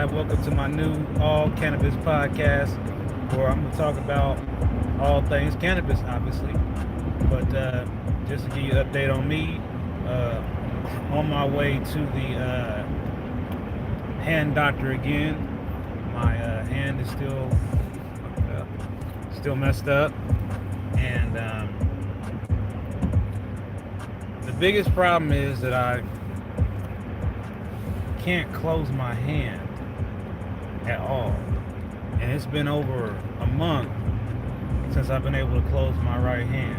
Hi, welcome to my new All Cannabis Podcast, where I'm going to talk about all things cannabis, obviously. But just to give you an update on me, on my way to the hand doctor again. My hand is still messed up, and the biggest problem is that I can't close my hand at all, and it's been over a month since I've been able to close my right hand,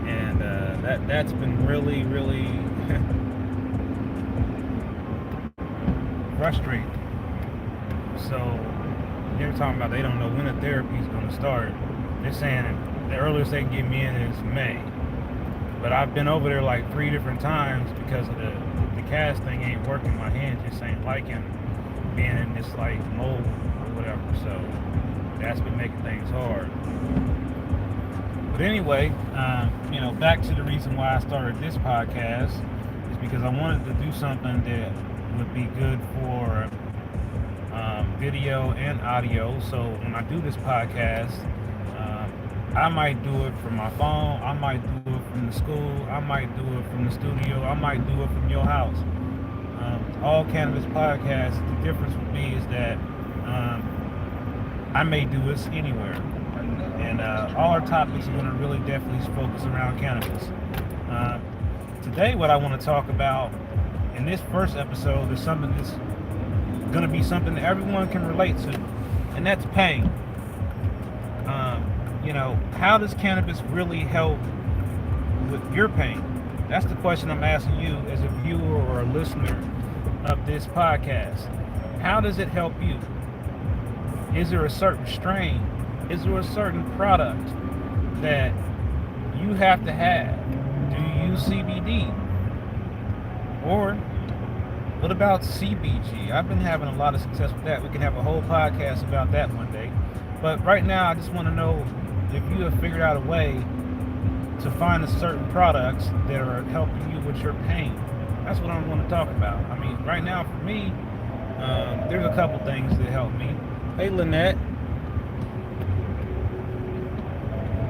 and that's been really frustrating. So they're talking about they don't know when the therapy is going to start. They're saying the earliest they can get me in is May, but I've been over there like 3 different times because of the cast thing ain't working. My hand just ain't liking being in this like mold or whatever. So that's been making things hard. But anyway, back to the reason why I started this podcast is because I wanted to do something that would be good for video and audio. So when I do this podcast, I might do it from my phone, I might do it from the school, I might do it from the studio, I might do it from your house. All Cannabis Podcast, the difference with me is that I may do this anywhere. And all our topics are going to really definitely focus around cannabis. Today what I want to talk about in this first episode is something that's going to be something that everyone can relate to, and that's pain. How does cannabis really help with your pain? That's the question I'm asking you as a viewer or a listener of this podcast. How does it help you? Is there a certain strain? Is there a certain product that you have to have? Do you use CBD? Or what about CBG? I've been having a lot of success with that. We can have a whole podcast about that one day. But right now, I just want to know if you have figured out a way to find a certain products that are helping you with your pain. That's what I'm going to talk about. I mean, right now for me, there's a couple things that help me. Hey, Lynette.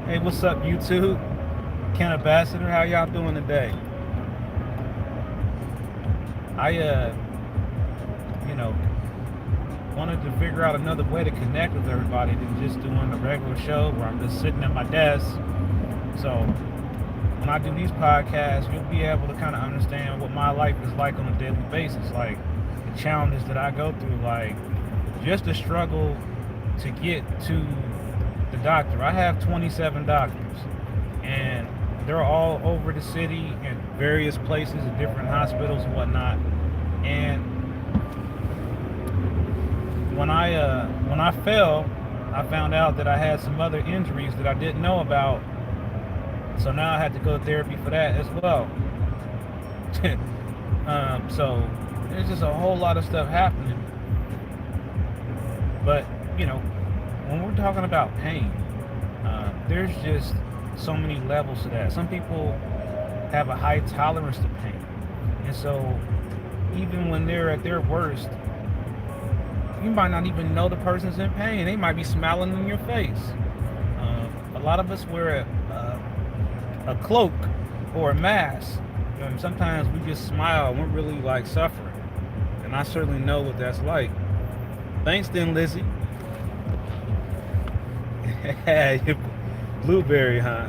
Hey, what's up, YouTube? Ken Ambassador, how y'all doing today? I, wanted to figure out another way to connect with everybody than just doing a regular show where I'm just sitting at my desk. So when I do these podcasts, you'll be able to kind of understand what my life is like on a daily basis, like the challenges that I go through, like just the struggle to get to the doctor. I have 27 doctors, and they're all over the city in various places, in different hospitals and whatnot. And when I fell, I found out that I had some other injuries that I didn't know about. So now I had to go to therapy for that as well. So there's just a whole lot of stuff happening. But when we're talking about pain, there's just so many levels to that. Some people have a high tolerance to pain, and so even when they're at their worst, you might not even know the person's in pain. They might be smiling in your face. A lot of us wear a cloak or a mask, and sometimes we just smile and we're really like suffering. And I certainly know what that's like. Thanks then, Lizzie. Blueberry, huh?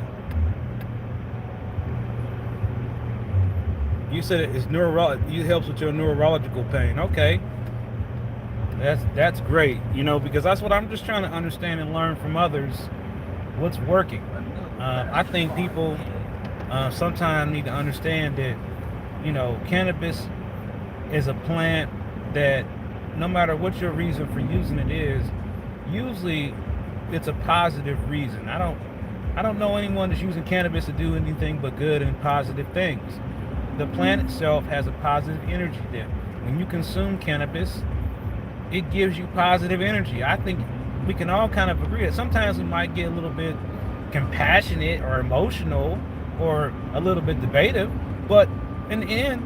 You said it helps with your neurological pain. Okay. That's great, because that's what I'm just trying to understand and learn from others, what's working. I think people sometimes need to understand that, cannabis is a plant that no matter what your reason for using it is, usually it's a positive reason. I don't know anyone that's using cannabis to do anything but good and positive things. The plant itself has a positive energy there. When you consume cannabis, it gives you positive energy. I think we can all kind of agree that sometimes we might get a little bit compassionate or emotional or a little bit debative, but in the end,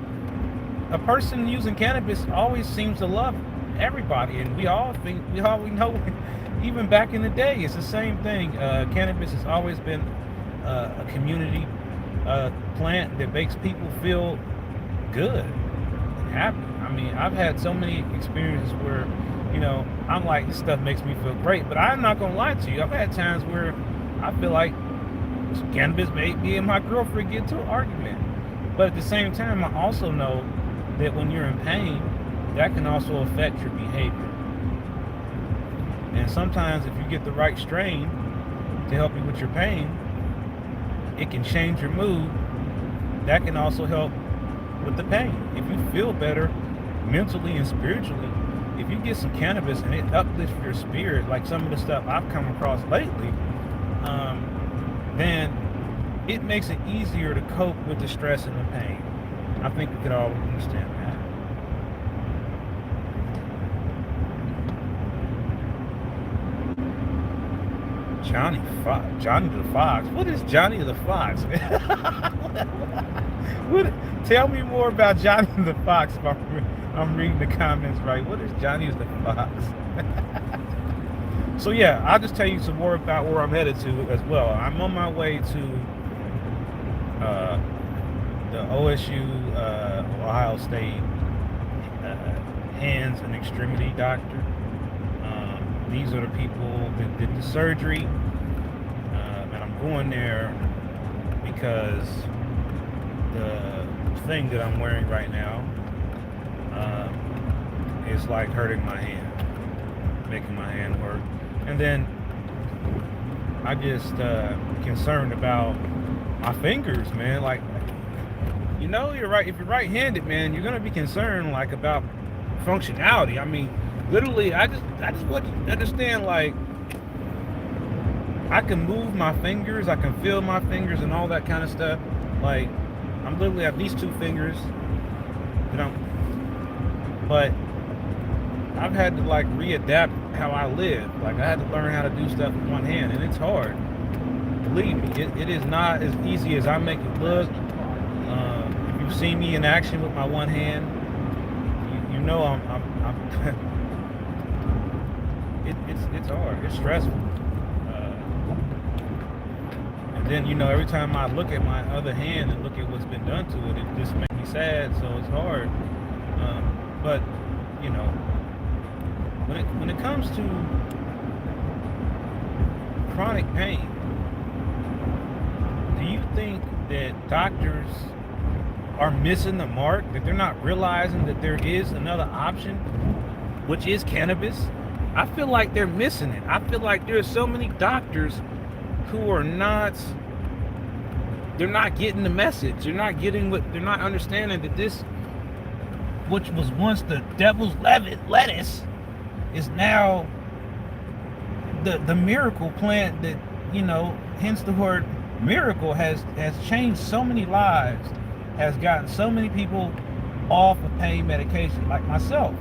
a person using cannabis always seems to love everybody, and we know, even back in the day, it's the same thing. Cannabis has always been a community plant that makes people feel good and happy. I mean, I've had so many experiences where, I'm like, this stuff makes me feel great, but I'm not gonna lie to you. I've had times where I feel like cannabis made me and my girlfriend get into an argument. But at the same time, I also know that when you're in pain, that can also affect your behavior. And sometimes if you get the right strain to help you with your pain, it can change your mood. That can also help with the pain. If you feel better mentally and spiritually, if you get some cannabis and it uplifts your spirit, like some of the stuff I've come across lately, then it makes it easier to cope with the stress and the pain. I think we could all understand that. Johnny the Fox. What is Johnny the Fox? Tell me more about Johnny the Fox if I'm reading the comments right. What is Johnny the Fox? So yeah, I'll just tell you some more about where I'm headed to as well. I'm on my way to the OSU, Ohio State hands and extremity doctor. These are the people that did the surgery, and I'm going there because the thing that I'm wearing right now is like hurting my hand, making my hand work. And then I just concerned about my fingers, man. Like, you're right. If you're right-handed, man, you're gonna be concerned like about functionality. I mean, literally, I just want you to understand. Like, I can move my fingers, I can feel my fingers, and all that kind of stuff. Like, I'm literally have these two fingers, but I've had to like readapt how I live. Like, I had to learn how to do stuff with one hand, and it's hard. Believe me, it is not as easy as I make it look. If you've seen me in action with my one hand, you know I'm it's hard. It's stressful. And then every time I look at my other hand and look at what's been done to it, it just makes me sad. So it's hard. But when it comes to chronic pain, do you think that doctors are missing the mark, that they're not realizing that there is another option, which is cannabis? I feel like they're missing it. I feel like there are so many doctors who are they're not getting the message. They're not understanding that this, which was once the devil's lettuce, is now the miracle plant that, hence the word miracle, has changed so many lives, has gotten so many people off of pain medication, like myself.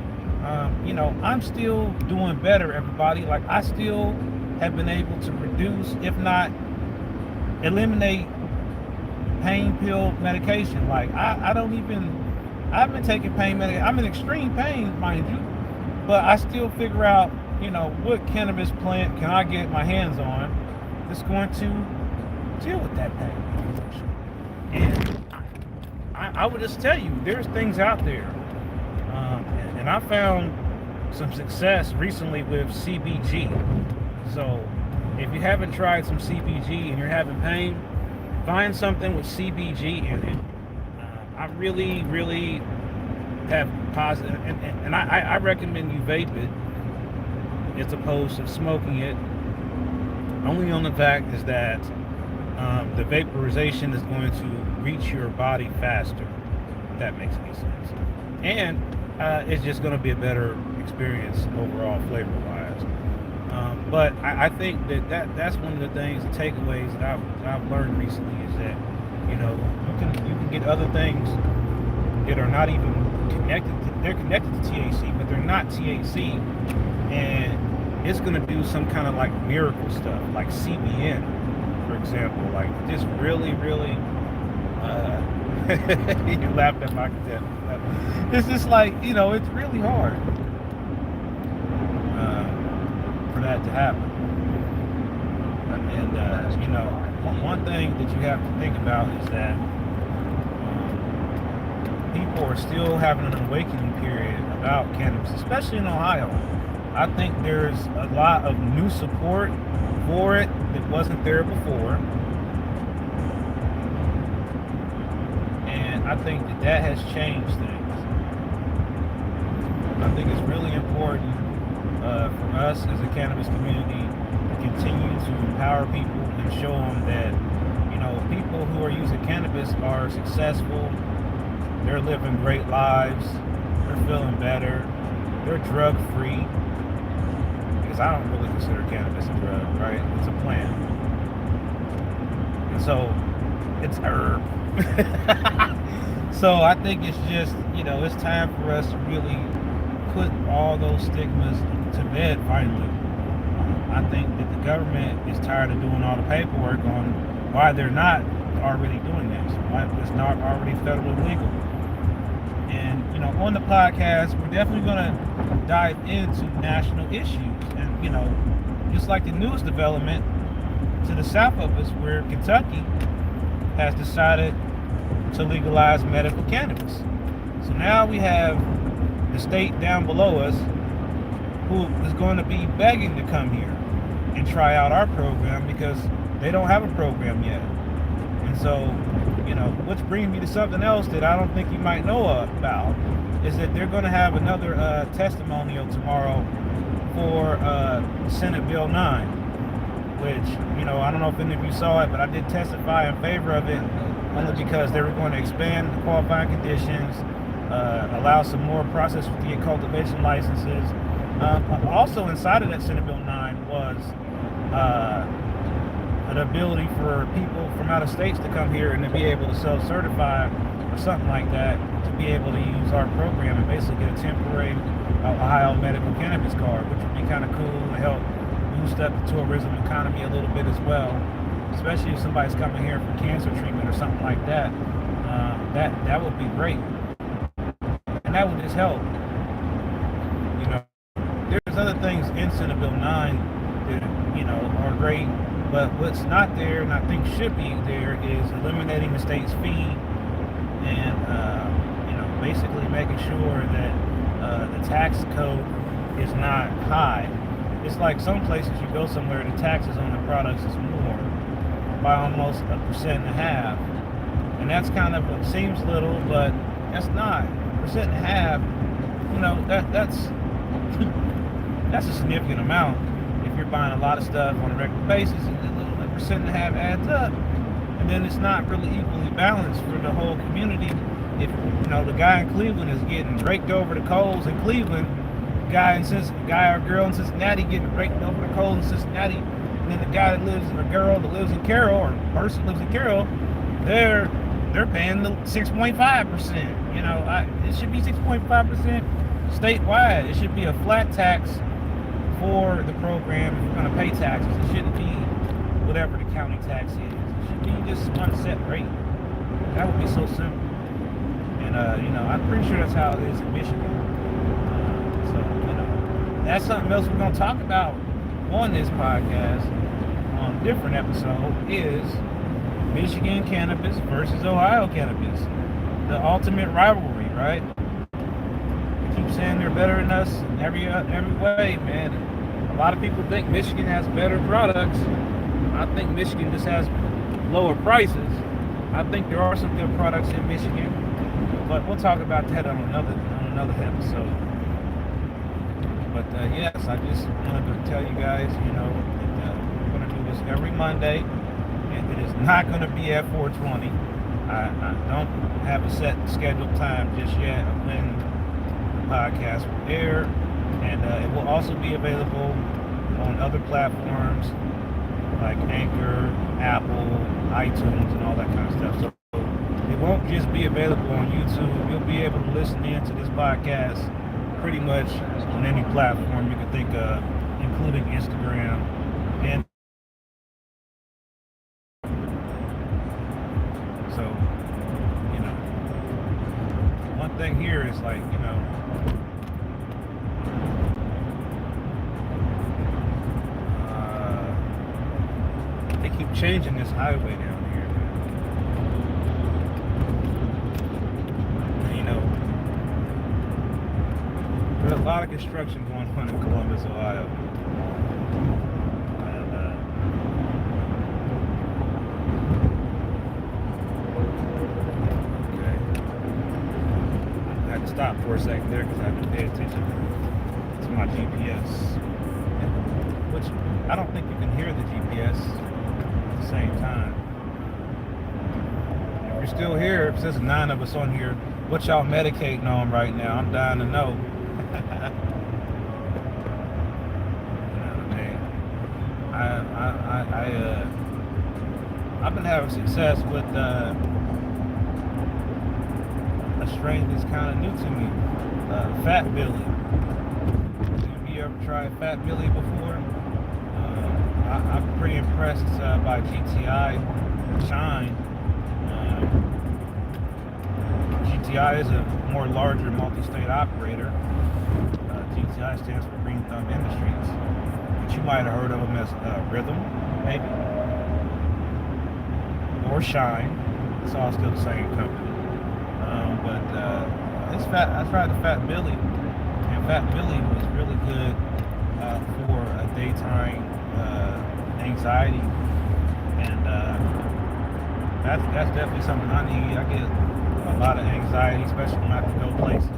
I'm still doing better, everybody. Like, I still have been able to reduce, if not eliminate, pain pill medication. Like, I've been taking pain medication. I'm in extreme pain, mind you, but I still figure out, what cannabis plant can I get my hands on that's going to deal with that pain. And I would just tell you, there's things out there. And I found some success recently with CBG. So if you haven't tried some CBG and you're having pain, find something with CBG in it. I really, really have positive, and I recommend you vape it as opposed to smoking it. Only on the fact is that the vaporization is going to reach your body faster, if that makes any sense. And it's just going to be a better experience overall, flavor-wise. But I think that's one of the things, the takeaways that I've learned recently is that, you can get other things that are not even they're connected to THC, but they're not THC, and it's going to do some kind of like miracle stuff, like CBN, for example. Like, just really, really You laughed at my contempt. It's just like, it's really hard for that to happen. And, one thing that you have to think about is that people are still having an awakening period about cannabis, especially in Ohio. I think there's a lot of new support for it that wasn't there before. And I think that has changed things. I think it's really important for us as a cannabis community to continue to empower people and show them that, people who are using cannabis are successful. They're living great lives. They're feeling better. They're drug free. Because I don't really consider cannabis a drug, right? It's a plant. And so it's herb. So I think it's just, it's time for us to really put all those stigmas to bed finally. I think that the government is tired of doing all the paperwork on why they're not already doing this, why it's not already federally legal. And, on the podcast, we're definitely going to dive into national issues. And, just like the newest development to the south of us, where Kentucky has decided to legalize medical cannabis. So now we have the state down below us who is going to be begging to come here and try out our program because they don't have a program yet. And so, which brings me to something else that I don't think you might know about, is that they're going to have another testimonial tomorrow for Senate Bill 9, which, I don't know if any of you saw it, but I did testify in favor of it only because they were going to expand the qualifying conditions, allow some more process with the cultivation licenses. Also inside of that Senate Bill 9 was an ability for people from out of states to come here and to be able to self-certify or something like that, to be able to use our program and basically get a temporary Ohio medical cannabis card, which would be kind of cool to help boost up the tourism economy a little bit as well, especially if somebody's coming here for cancer treatment or something like that. That would be great, and that would just help. There's other things in Senate Bill 9 that are great, but what's not there, and I think should be there, is eliminating the state's fee and basically making sure that the tax code is not high. It's like some places you go somewhere, the taxes on the products is more by almost 1.5%, and that's kind of seems little, but that's not 1.5%. That's a significant amount. If you're buying a lot of stuff on a regular basis, a little 1.5% adds up, and then it's not really equally balanced for the whole community. If the guy in Cleveland is getting raked over the coals in Cleveland, guy or girl in Cincinnati getting raked over the coals in Cincinnati, and then the guy that lives, or girl that lives in Carroll, or person that lives in Carroll, they're paying the 6.5%. It should be 6.5% statewide. It should be a flat tax for the program. If you're going to pay taxes, it shouldn't be whatever the county tax is. It should be just one set rate. That would be so simple. And I'm pretty sure that's how it is in Michigan. So that's something else we're going to talk about on this podcast on a different episode, is Michigan cannabis versus Ohio cannabis. The ultimate rivalry, right? Keep saying they're better than us in every way, man. A lot of people think Michigan has better products. I think Michigan just has lower prices. I think there are some good products in Michigan, but we'll talk about that on another episode. But yes, I just wanted to tell you guys, that we're going to do this every Monday, and it is not going to be at 4:20. I don't have a set scheduled time just yet of when podcast will air, and it will also be available on other platforms like Anchor, Apple, iTunes, and all that kind of stuff. So it won't just be available on YouTube. You'll be able to listen in to this podcast pretty much on any platform you can think of, including Instagram and so changing this highway down here. You know, there's a lot of construction going on in Columbus, Ohio. Stop for a second there because I have to pay attention to my GPS, which I don't think you can hear the GPS at the same time. If you're still here, if there's 9 of us on here, what y'all medicating on right now? I'm dying to know. I've been having success with a strain that's kind of new to me, Fat Billy. Have you ever tried Fat Billy before? I'm pretty impressed by GTI Shine. GTI is a more larger multi-state operator. GTI stands for Green Thumb Industries, but you might have heard of them as Rhythm, maybe, or Shine. It's all still the same company. But I tried the Fat Billy, and Fat Billy was really good for a daytime anxiety, and that's definitely something I need. I get a lot of anxiety, especially when I have to go places.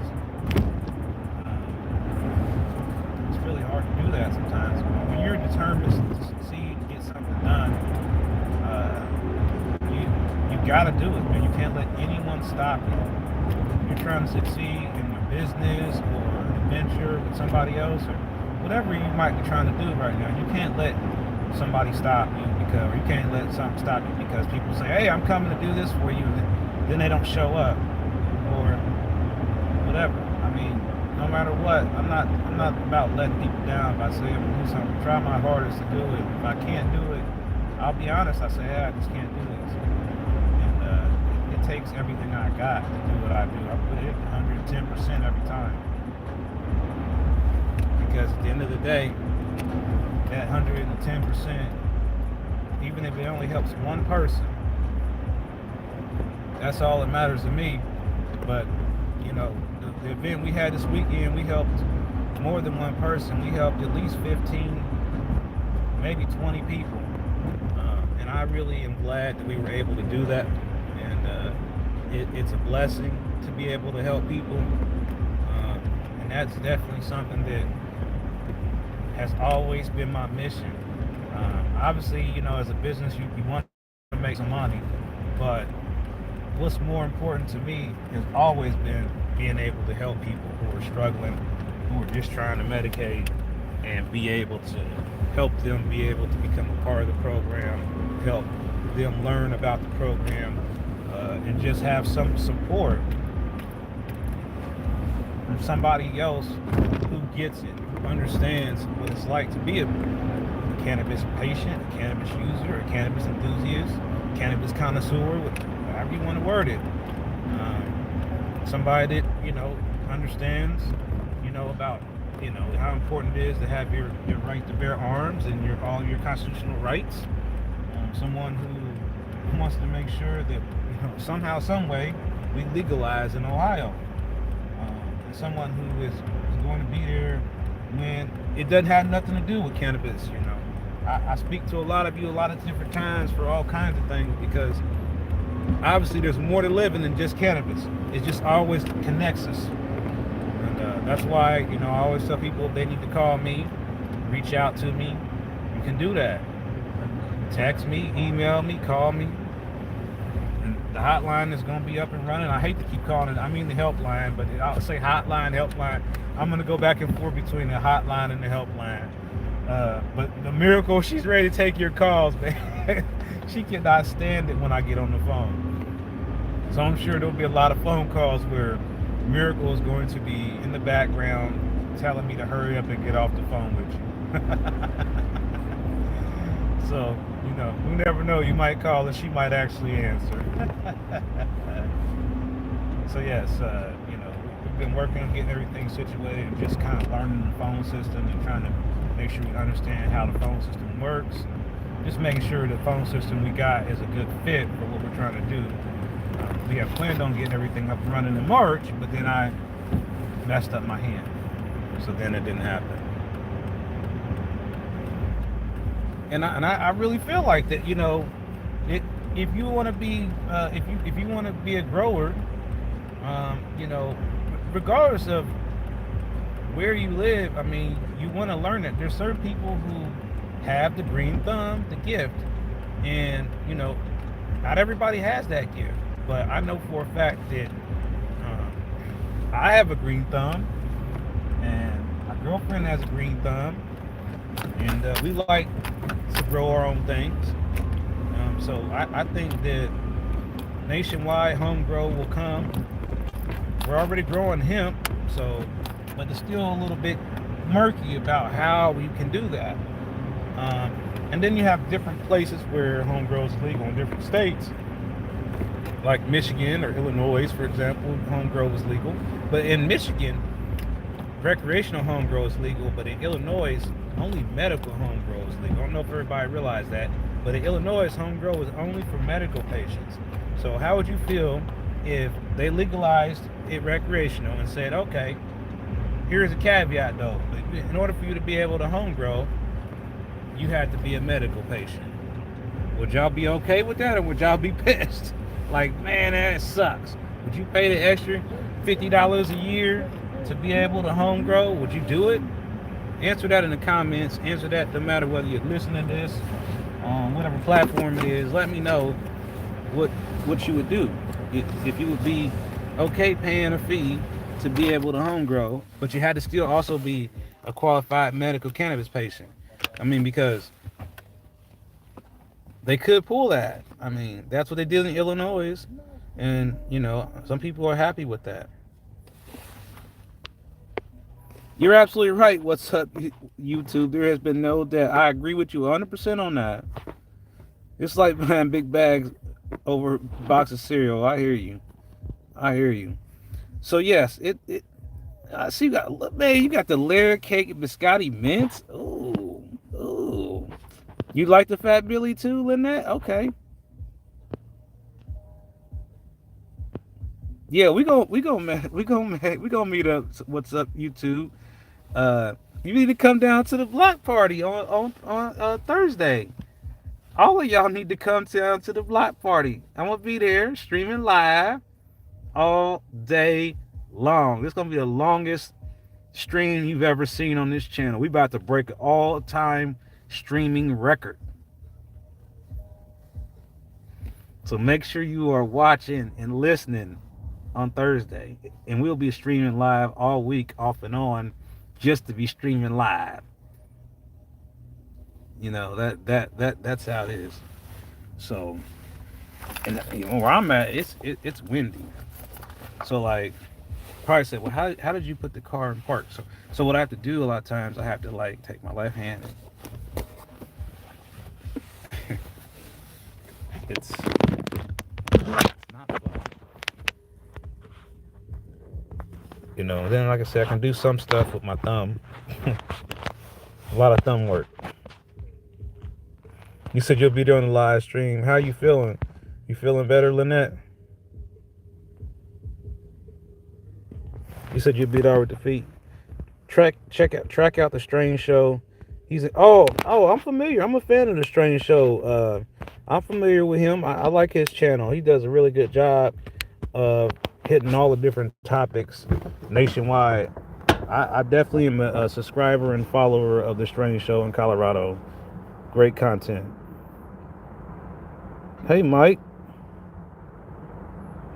It's really hard to do that sometimes. When you're determined to succeed and get something done, you gotta do it, man. You can't let anyone stop you. You're trying to succeed in your business or an adventure with somebody else or whatever you might be trying to do right now. You can't let somebody stop you or you can't let something stop you because people say, hey, I'm coming to do this for you, and then they don't show up or whatever. I mean, no matter what, I'm not about letting people down by saying I'm gonna do something. Try my hardest to do it. If I can't do it, I'll be honest, I say, hey, I just can't do this. It takes everything I got to do what I do. I put it 110% every time. Because at the end of the day, that 110%, even if it only helps one person, that's all that matters to me. But, you know, the event we had this weekend, we helped more than one person. We helped at least 15, maybe 20 people. And I really am glad that we were able to do that. It's a blessing to be able to help people, and that's definitely something that has always been my mission. Obviously, you know, as a business, you want to make some money, but what's more important to me has always been being able to help people who are struggling, who are just trying to medicate, and be able to help them be able to become a part of the program, help them learn about the program, and just have some support from somebody else who gets it, who understands what it's like to be a cannabis patient, a cannabis user, a cannabis enthusiast, cannabis connoisseur, however you want to word it. Somebody that, you know, understands, you know, about, you know, how important it is to have your right to bear arms and all your constitutional rights. Someone who wants to make sure that, you know, somehow, some way, we legalize in Ohio. And someone who is going to be there when it doesn't have nothing to do with cannabis, you know. I speak to a lot of you a lot of different times for all kinds of things because obviously there's more to living than just cannabis. It just always connects us. And that's why, you know, I always tell people if they need to call me, reach out to me, you can do that. Text me, email me, call me. And the hotline is going to be up and running. I hate to keep calling it, I mean the helpline, but I'll say hotline, helpline. I'm going to go back and forth between the hotline and the helpline. But the miracle, she's ready to take your calls, man. She cannot stand it when I get on the phone. So I'm sure there'll be a lot of phone calls where Miracle is going to be in the background telling me to hurry up and get off the phone with you. So, you know, you never know. You might call and she might actually answer. So yes, you know, we've been working on getting everything situated and just kind of learning the phone system and trying to make sure we understand how the phone system works. just making sure the phone system we got is a good fit for what we're trying to do. We have planned on getting everything up and running in March, but then I messed up my hand, so then it didn't happen. And I really feel like that. It, if you want to be if you want to be a grower, you know, regardless of where you live, I mean, you want to learn it. There's certain people who have the green thumb, the gift, and not everybody has that gift. But I know for a fact that I have a green thumb, and my girlfriend has a green thumb, and we like to grow our own things. So I think that nationwide home grow will come. We're already growing hemp, but it's still a little bit murky about how we can do that. And then you have different places where home grow is legal in different states, like Michigan or Illinois, for example. Home grow is legal, but in Michigan, recreational home grow is legal, but in Illinois, only medical home grow is legal. I don't know if everybody realized that, but in Illinois, home grow is only for medical patients. So how would you feel if they legalized it recreational and said, okay, here's a caveat though, in order for you to be able to home grow, you had to be a medical patient? Would y'all be okay with that, or would y'all be pissed? Like, man, that sucks. Would you pay the extra $50 a year to be able to home grow? Would you do it? Answer that in the comments. Answer that no matter whether you're listening to this on whatever platform it is. Let me know what you would do. If you would be okay paying a fee to be able to home grow, but you had to still also be a qualified medical cannabis patient. I mean, because they could pull that. I mean, that's what they did in Illinois, and some people are happy with that. You're absolutely right. What's up, YouTube? There has been no doubt. I agree with you 100% on that. It's like buying big bags over a box of cereal. I hear you. So yes, I see you got the layer cake biscotti mints. Ooh. You like the Fat Billy too, Lynette? Okay. Yeah, we gonna meet up. What's up, YouTube? You need to come down to the block party on Thursday. All of y'all need to come down to the block party. I'm gonna be there streaming live all day long. This is gonna be the longest stream you've ever seen on this channel. We about to break an all-time streaming record. So make sure you are watching and listening on Thursday, and we'll be streaming live all week off and on, just to be streaming live. That's how it is. So, and where I'm at, it's windy. So like, probably said, well, how did you put the car in park? So what I have to do a lot of times, I have to like take my left hand. It's not fun. Then like I said, I can do some stuff with my thumb. A lot of thumb work. You said you'll be doing the live stream. How you feeling? You feeling better, Lynette? You said you'll be there with the feet. Track out the Strange Show. He's I'm familiar. I'm a fan of the Strange Show. I'm familiar with him. I like his channel. He does a really good job of hitting all the different topics nationwide. I definitely am a subscriber and follower of the Strange Show in Colorado. Great content. Hey, Mike.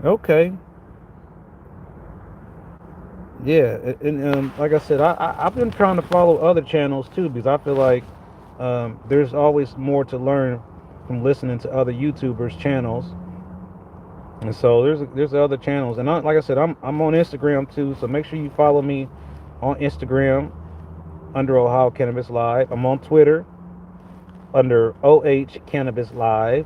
Okay. Yeah, and like I said, I've been trying to follow other channels too, because I feel like there's always more to learn from listening to other YouTubers' channels. And so there's other channels, and like I said, I'm on Instagram too. So make sure you follow me on Instagram under All Cannabis Live. I'm on Twitter under OH Cannabis Live,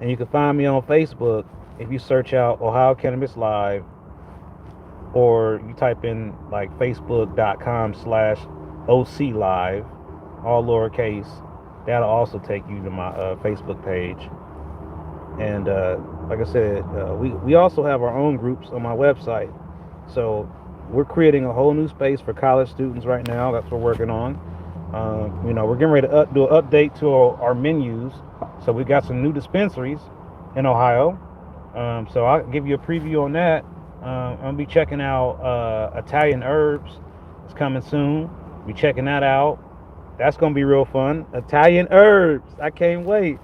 and you can find me on Facebook if you search out Ohio Cannabis Live, or you type in like facebook.com/OC Live, all lowercase. That'll also take you to my Facebook page. And like I said, we also have our own groups on my website. So we're creating a whole new space for college students right now. That's what we're working on. We're getting ready to do an update to our menus. So we got some new dispensaries in Ohio. So I'll give you a preview on that. I'm gonna be checking out Italian Herbs. It's coming soon. Be checking that out. That's gonna be real fun. Italian Herbs. I can't wait.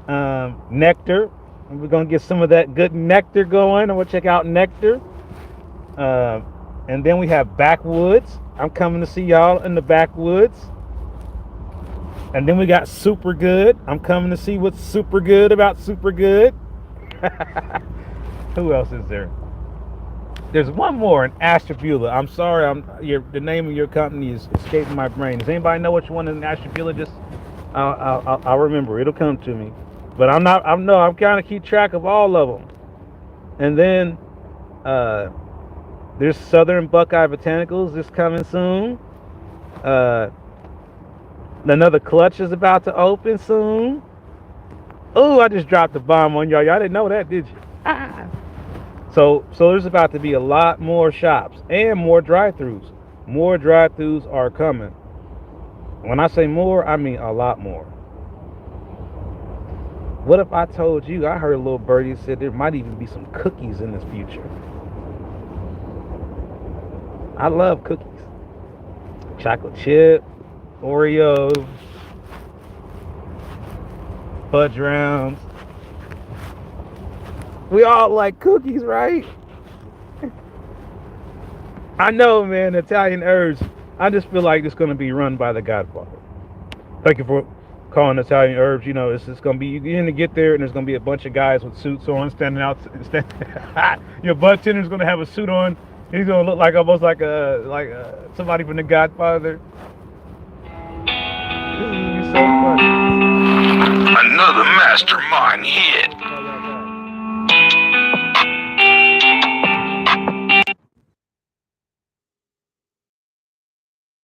Nectar. We're gonna get some of that good nectar going. I'm gonna check out Nectar. And then we have Backwoods. I'm coming to see y'all in the Backwoods. And then we got Super Good. I'm coming to see what's super good about Super Good. Who else is there? There's one more in Ashtabula. I'm sorry, the name of your company is escaping my brain. Does anybody know which one in Ashtabula? Just I'll remember. It'll come to me. But I'm kind of keep track of all of them. And then there's Southern Buckeye Botanicals. This coming soon. Another Clutch is about to open soon. Oh, I just dropped the bomb on y'all. Y'all didn't know that, did you? So there's about to be a lot more shops and more drive-thrus. More drive-thrus are coming. When I say more, I mean a lot more. What if I told you, I heard a little birdie said there might even be some cookies in this future. I love cookies. Chocolate chip, Oreo, fudge rounds. We all like cookies, right? I know, man, Italian Herbs. I just feel like it's going to be run by the Godfather. Thank you for calling Italian Herbs. It's just going to be, you're going to get there and there's going to be a bunch of guys with suits on standing out. Your bartender's going to have a suit on. He's going to look like almost like somebody from the Godfather. This is so fun. Another mastermind hit.